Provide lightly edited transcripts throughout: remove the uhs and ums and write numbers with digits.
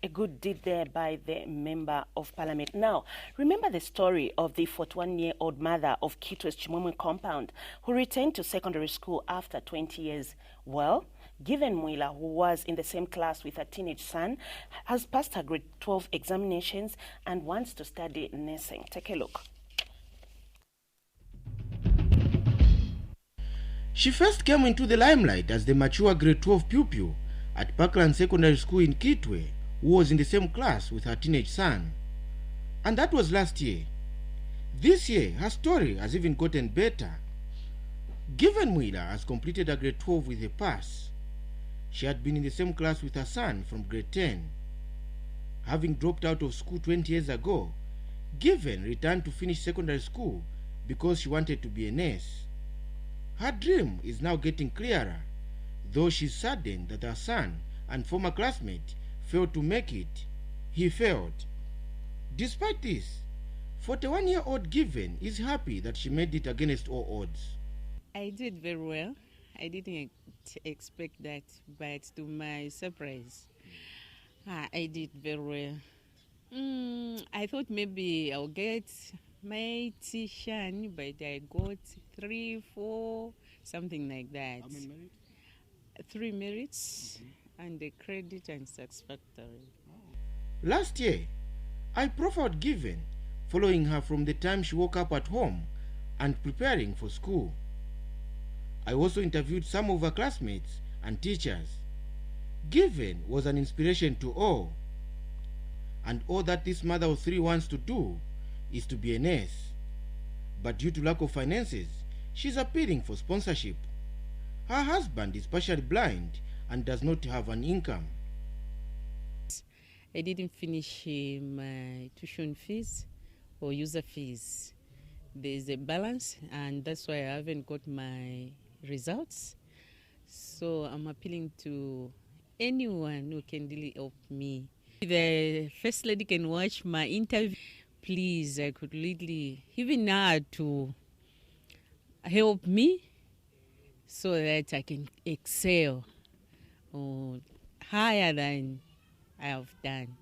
A good deed there by the Member of Parliament. Now, remember the story of the 41-year-old mother of Kitwe's Chimwemwe compound who returned to secondary school after 20 years? Well, Given Mwila, who was in the same class with her teenage son, has passed her grade 12 examinations and wants to study nursing. Take a look. She first came into the limelight as the mature grade 12 pupil at Parkland Secondary School in Kitwe, who was in the same class with her teenage son. And that was last year. This year, her story has even gotten better. Given Mwila has completed her grade 12 with a pass. She had been in the same class with her son from grade 10. Having dropped out of school 20 years ago, Given returned to finish secondary school because she wanted to be a nurse. Her dream is now getting clearer, though she's saddened that her son and former classmate failed to make it. He failed. Despite this, 41-year-old Given is happy that she made it against all odds. I did very well. I didn't expect that, but to my surprise, I did very well. I thought maybe I'll get my tuition, but I got 3, 4, something like that. How many merits? 3 merits and the credit and satisfactory. Last year, I profiled Given, following her from the time she woke up at home and preparing for school. I also interviewed some of her classmates and teachers. Given was an inspiration to all. And all that this mother of 3 wants to do is to be a nurse. But due to lack of finances, she's appealing for sponsorship. Her husband is partially blind and does not have an income. I didn't finish my tuition fees or user fees. There's a balance, and that's why I haven't got my results. So I'm appealing to anyone who can really help me. The First Lady can watch my interview. Please, I could really, even now, to help me so that I can excel higher than I have done.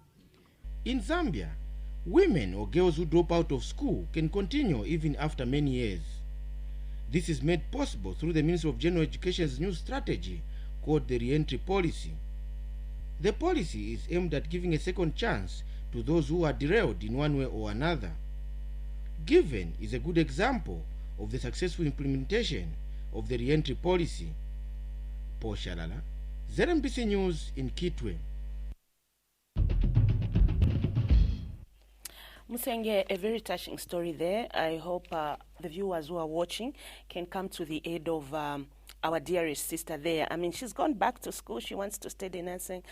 In Zambia, women or girls who drop out of school can continue even after many years. This is made possible through the Ministry of General Education's new strategy called the Re-Entry Policy. The policy is aimed at giving a second chance to those who are derailed in one way or another. Given is a good example of the successful implementation of the Re-Entry Policy. Paul Shalala, ZMBC News in Kitwe. Musenge, a very touching story there. I hope the viewers who are watching can come to the aid of our dearest sister there. I mean, she's gone back to school. She wants to study nursing.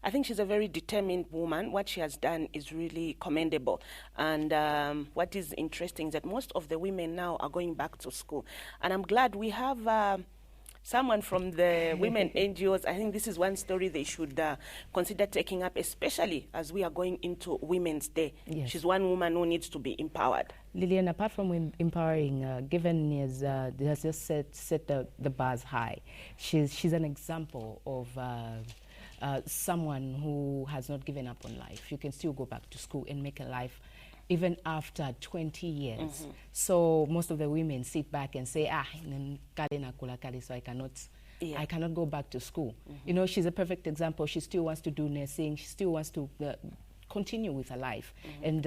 I think she's a very determined woman. What she has done is really commendable. And what is interesting is that most of the women now are going back to school. And I'm glad we have someone from the women NGOs. I think this is one story they should consider taking up, especially as we are going into Women's Day. Yes. She's one woman who needs to be empowered. Lillian, apart from empowering, Given has just set the bars high. She's an example of someone who has not given up on life. You can still go back to school and make a life even after 20 years. So most of the women sit back and say, so I cannot go back to school. You know, she's a perfect example. She still wants to do nursing. She still wants to continue with her life. And